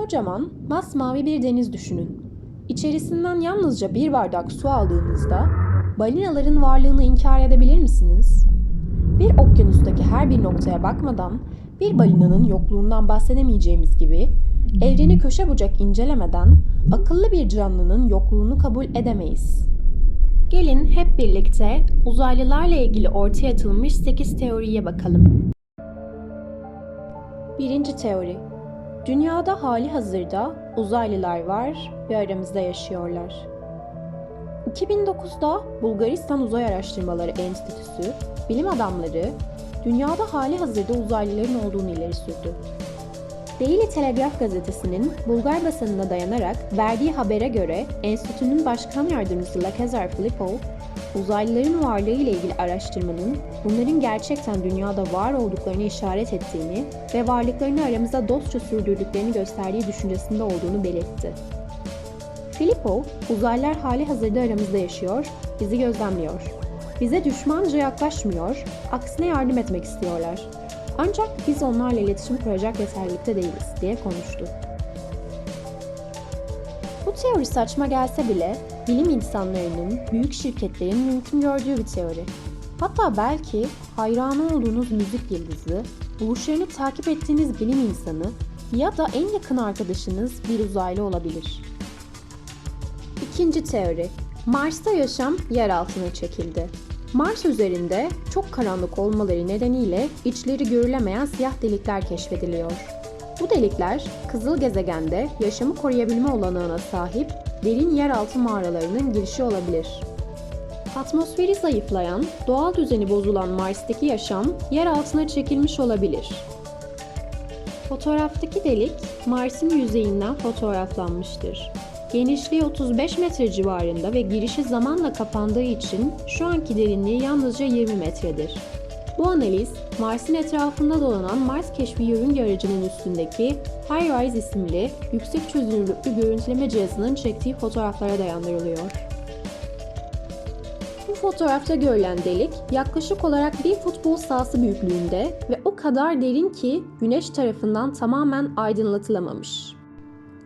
Kocaman, masmavi bir deniz düşünün. İçerisinden yalnızca bir bardak su aldığınızda balinaların varlığını inkar edebilir misiniz? Bir okyanustaki her bir noktaya bakmadan bir balinanın yokluğundan bahsedemeyeceğimiz gibi evreni köşe bucak incelemeden akıllı bir canlının yokluğunu kabul edemeyiz. Gelin hep birlikte uzaylılarla ilgili ortaya atılmış 8 teoriye bakalım. Birinci teori. Dünyada hali hazırda uzaylılar var ve aramızda yaşıyorlar. 2009'da Bulgaristan Uzay Araştırmaları Enstitüsü bilim adamları dünyada hali hazırda uzaylıların olduğunu ileri sürdü. Daily Telegraph gazetesinin Bulgar basınına dayanarak verdiği habere göre enstitünün başkan yardımcısı Lazar Filipov, uzaylıların varlığı ile ilgili araştırmanın bunların gerçekten dünyada var olduklarını işaret ettiğini ve varlıklarını aramızda dostça sürdürdüklerini gösterdiği düşüncesinde olduğunu belirtti. Filipov, uzaylılar hali hazırda aramızda yaşıyor, bizi gözlemliyor. Bize düşmanca yaklaşmıyor, aksine yardım etmek istiyorlar. Ancak biz onlarla iletişim kuracak yeterlilikte değiliz diye konuştu. Bu teori saçma gelse bile bilim insanlarının, büyük şirketlerin mümkün gördüğü bir teori. Hatta belki hayranı olduğunuz müzik yıldızı, buluşlarını takip ettiğiniz bilim insanı ya da en yakın arkadaşınız bir uzaylı olabilir. İkinci teori. Mars'ta yaşam yer altına çekildi. Mars üzerinde çok karanlık olmaları nedeniyle içleri görülemeyen siyah delikler keşfediliyor. Bu delikler kızıl gezegende yaşamı koruyabilme olanağına sahip derin yeraltı mağaralarının girişi olabilir. Atmosferi zayıflayan, doğal düzeni bozulan Mars'taki yaşam yer altına çekilmiş olabilir. Fotoğraftaki delik Mars'ın yüzeyinden fotoğraflanmıştır. Genişliği 35 metre civarında ve girişi zamanla kapandığı için şu anki derinliği yalnızca 20 metredir. Bu analiz, Mars'ın etrafında dolanan Mars keşfi yörünge aracının üstündeki HiRISE isimli yüksek çözünürlüklü görüntüleme cihazının çektiği fotoğraflara dayandırılıyor. Bu fotoğrafta görülen delik yaklaşık olarak bir futbol sahası büyüklüğünde ve o kadar derin ki Güneş tarafından tamamen aydınlatılamamış.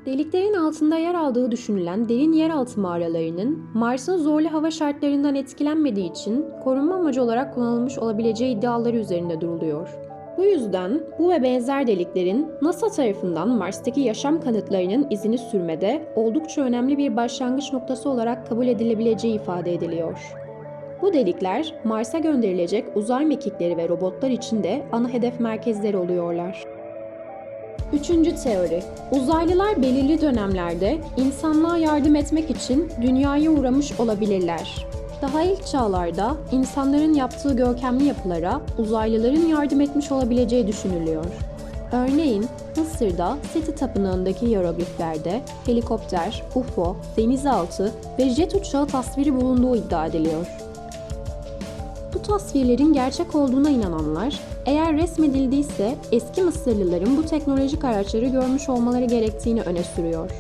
Deliklerin altında yer aldığı düşünülen derin yeraltı mağaralarının Mars'ın zorlu hava şartlarından etkilenmediği için korunma amacı olarak kullanılmış olabileceği iddiaları üzerinde duruluyor. Bu yüzden bu ve benzer deliklerin NASA tarafından Mars'taki yaşam kanıtlarının izini sürmede oldukça önemli bir başlangıç noktası olarak kabul edilebileceği ifade ediliyor. Bu delikler Mars'a gönderilecek uzay mekikleri ve robotlar için de ana hedef merkezleri oluyorlar. Üçüncü teori. Uzaylılar belirli dönemlerde insanlığa yardım etmek için dünyaya uğramış olabilirler. Daha ilk çağlarda insanların yaptığı görkemli yapılara uzaylıların yardım etmiş olabileceği düşünülüyor. Örneğin Mısır'da Seti Tapınağı'ndaki hierogliflerde helikopter, UFO, denizaltı ve jet uçağı tasviri bulunduğu iddia ediliyor. Bu tasvirlerin gerçek olduğuna inananlar, eğer resmedildiyse eski Mısırlıların bu teknolojik araçları görmüş olmaları gerektiğini öne sürüyor.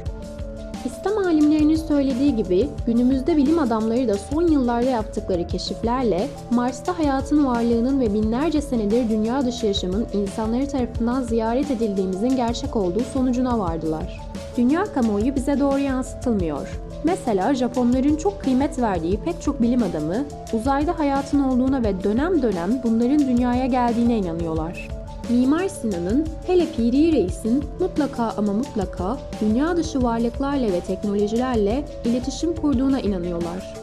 İslam alimlerinin söylediği gibi günümüzde bilim adamları da son yıllarda yaptıkları keşiflerle Mars'ta hayatın varlığının ve binlerce senedir dünya dışı yaşamın insanları tarafından ziyaret edildiğimizin gerçek olduğu sonucuna vardılar. Dünya kamuoyu bize doğru yansıtılmıyor. Mesela Japonların çok kıymet verdiği pek çok bilim adamı uzayda hayatın olduğuna ve dönem dönem bunların dünyaya geldiğine inanıyorlar. Mimar Sinan'ın, hele Piri Reis'in mutlaka ama mutlaka dünya dışı varlıklarla ve teknolojilerle iletişim kurduğuna inanıyorlar.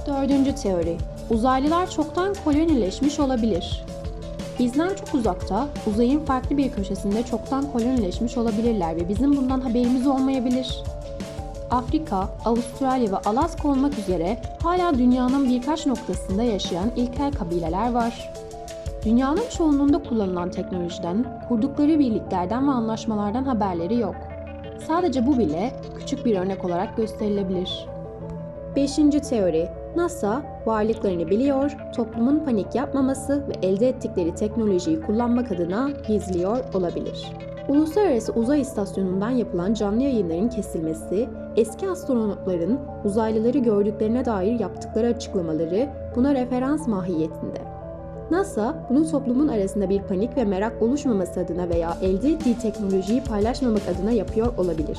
Dördüncü teori. Uzaylılar çoktan kolonileşmiş olabilir. Bizden çok uzakta, uzayın farklı bir köşesinde çoktan kolonileşmiş olabilirler ve bizim bundan haberimiz olmayabilir. Afrika, Avustralya ve Alaska olmak üzere hala dünyanın birkaç noktasında yaşayan ilkel kabileler var. Dünyanın çoğunluğunda kullanılan teknolojiden, kurdukları birliklerden ve anlaşmalardan haberleri yok. Sadece bu bile küçük bir örnek olarak gösterilebilir. Beşinci teori. NASA, varlıklarını biliyor, toplumun panik yapmaması ve elde ettikleri teknolojiyi kullanmak adına gizliyor olabilir. Uluslararası Uzay İstasyonu'ndan yapılan canlı yayınların kesilmesi, eski astronotların uzaylıları gördüklerine dair yaptıkları açıklamaları buna referans mahiyetinde. NASA, bunun toplumun arasında bir panik ve merak oluşmaması adına veya elde ettiği teknolojiyi paylaşmamak adına yapıyor olabilir.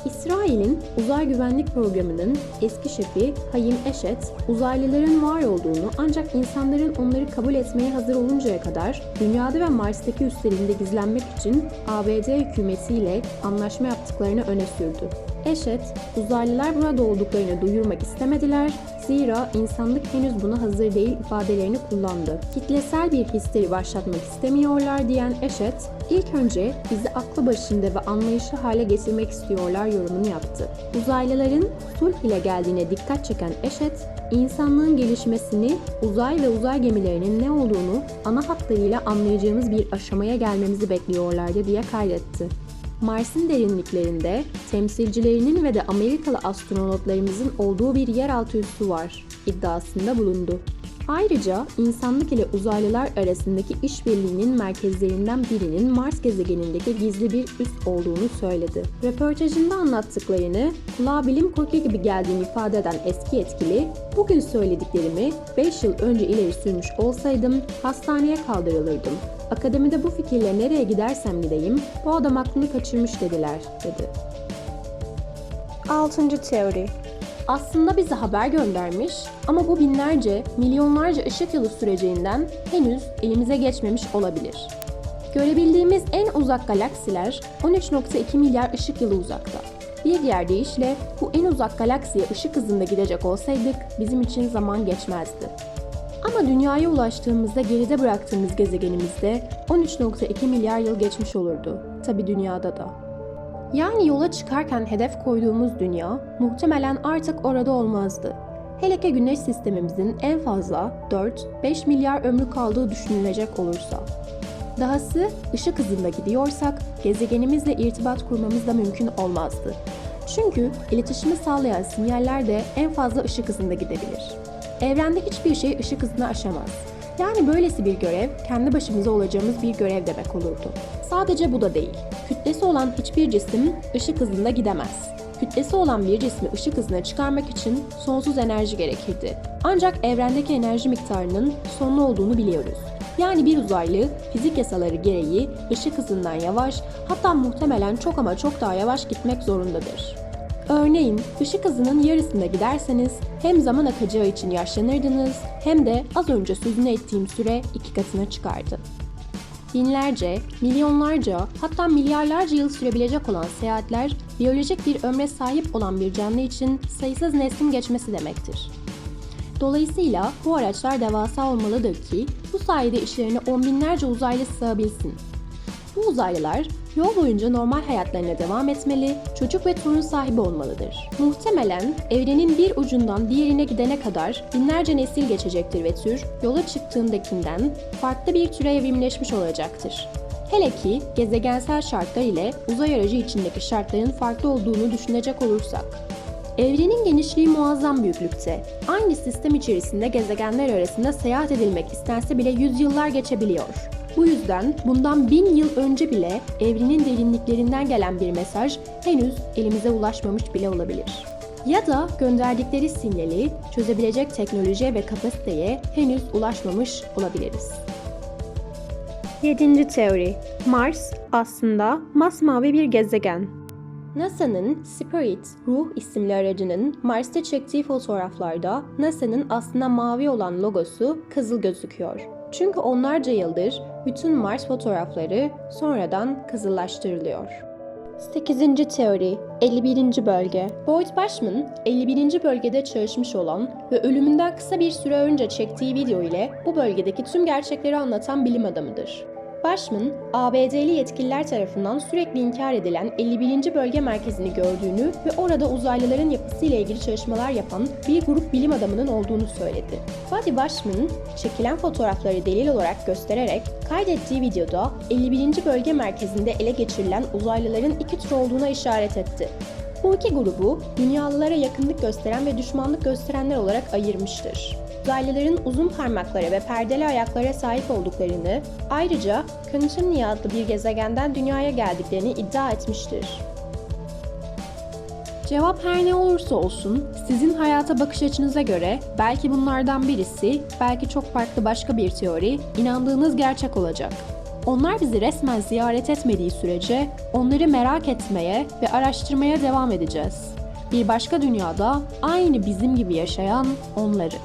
İsrail'in Uzay Güvenlik Programı'nın eski şefi Hayim Eshet, uzaylıların var olduğunu ancak insanların onları kabul etmeye hazır oluncaya kadar Dünya'da ve Mars'taki üslerinde gizlenmek için ABD hükümetiyle anlaşma yaptıklarını öne sürdü. Eshet, uzaylılar burada olduklarını duyurmak istemediler, zira insanlık henüz buna hazır değil ifadelerini kullandı. Kitlesel bir histeri başlatmak istemiyorlar diyen Eshet, ilk önce bizi aklı başında ve anlayışlı hale getirmek istiyorlar yorumunu yaptı. Uzaylıların sulh ile geldiğine dikkat çeken Eshet, insanlığın gelişmesini, uzay ve uzay gemilerinin ne olduğunu ana hatlarıyla anlayacağımız bir aşamaya gelmemizi bekliyorlardı diye kaydetti. Mars'ın derinliklerinde temsilcilerinin ve de Amerikalı astronotlarımızın olduğu bir yeraltı üssü var iddiasında bulundu. Ayrıca insanlık ile uzaylılar arasındaki işbirliğinin merkezlerinden birinin Mars gezegenindeki gizli bir üs olduğunu söyledi. Röportajında anlattıklarını kulağa bilim kurgu gibi geldiğini ifade eden eski yetkili, "Bugün söylediklerimi 5 yıl önce ileri sürmüş olsaydım hastaneye kaldırılırdım. Akademide bu fikirle nereye gidersem gideyim, bu adam aklını kaçırmış dediler," dedi. 6. teori. Aslında bize haber göndermiş ama bu binlerce, milyonlarca ışık yılı süreceğinden henüz elimize geçmemiş olabilir. Görebildiğimiz en uzak galaksiler 13.2 milyar ışık yılı uzakta. Bir diğer deyişle bu en uzak galaksiye ışık hızında gidecek olsaydık bizim için zaman geçmezdi. Ama Dünya'ya ulaştığımızda geride bıraktığımız gezegenimizde 13.2 milyar yıl geçmiş olurdu. Tabii Dünya'da da. Yani yola çıkarken hedef koyduğumuz dünya muhtemelen artık orada olmazdı. Hele ki Güneş sistemimizin en fazla 4-5 milyar ömrü kaldığı düşünülecek olursa. Dahası ışık hızında gidiyorsak gezegenimizle irtibat kurmamız da mümkün olmazdı. Çünkü iletişimi sağlayan sinyaller de en fazla ışık hızında gidebilir. Evrende hiçbir şey ışık hızını aşamaz. Yani böylesi bir görev, kendi başımıza olacağımız bir görev demek olurdu. Sadece bu da değil. Kütlesi olan hiçbir cisim ışık hızında gidemez. Kütlesi olan bir cismi ışık hızına çıkarmak için sonsuz enerji gerekirdi. Ancak evrendeki enerji miktarının sonlu olduğunu biliyoruz. Yani bir uzaylı fizik yasaları gereği ışık hızından yavaş, hatta muhtemelen çok ama çok daha yavaş gitmek zorundadır. Örneğin ışık hızının yarısında giderseniz hem zaman akacağı için yaşlanırdınız hem de az önce sözünü ettiğim süre 2 katına çıkardı. Binlerce, milyonlarca hatta milyarlarca yıl sürebilecek olan seyahatler biyolojik bir ömre sahip olan bir canlı için sayısız neslin geçmesi demektir. Dolayısıyla bu araçlar devasa olmalıdır ki bu sayede işlerine on binlerce uzaylı sığabilsin. Bu uzaylılar yol boyunca normal hayatlarına devam etmeli, çocuk ve torun sahibi olmalıdır. Muhtemelen evrenin bir ucundan diğerine gidene kadar binlerce nesil geçecektir ve tür yola çıktığındakinden farklı bir türe evrimleşmiş olacaktır. Hele ki gezegensel şartlar ile uzay aracı içindeki şartların farklı olduğunu düşünecek olursak. Evrenin genişliği muazzam büyüklükte. Aynı sistem içerisinde gezegenler arasında seyahat edilmek istense bile yüzyıllar geçebiliyor. Bu yüzden bundan 1000 yıl önce bile evrenin derinliklerinden gelen bir mesaj henüz elimize ulaşmamış bile olabilir. Ya da gönderdikleri sinyali çözebilecek teknolojiye ve kapasiteye henüz ulaşmamış olabiliriz. 7. teori. Mars aslında masmavi bir gezegen. NASA'nın Spirit, Ruh isimli aracının Mars'ta çektiği fotoğraflarda NASA'nın aslında mavi olan logosu kızıl gözüküyor. Çünkü onlarca yıldır bütün Mars fotoğrafları sonradan kızıllaştırılıyor. 8. teori, 51. bölge. Boyd Bushman, 51. bölgede çalışmış olan ve ölümünden kısa bir süre önce çektiği video ile bu bölgedeki tüm gerçekleri anlatan bilim adamıdır. Bushman, ABD'li yetkililer tarafından sürekli inkar edilen 51. bölge merkezini gördüğünü ve orada uzaylıların yapısıyla ilgili çalışmalar yapan bir grup bilim adamının olduğunu söyledi. Buddy Bushman, çekilen fotoğrafları delil olarak göstererek kaydettiği videoda 51. bölge merkezinde ele geçirilen uzaylıların iki tür olduğuna işaret etti. Bu iki grubu dünyalılara yakınlık gösteren ve düşmanlık gösterenler olarak ayırmıştır. Uzaylıların uzun parmaklara ve perdeli ayaklara sahip olduklarını, ayrıca Cantonia adlı bir gezegenden dünyaya geldiklerini iddia etmiştir. Cevap her ne olursa olsun, sizin hayata bakış açınıza göre belki bunlardan birisi, belki çok farklı başka bir teori, inandığınız gerçek olacak. Onlar bizi resmen ziyaret etmediği sürece onları merak etmeye ve araştırmaya devam edeceğiz. Bir başka dünyada aynı bizim gibi yaşayan onları.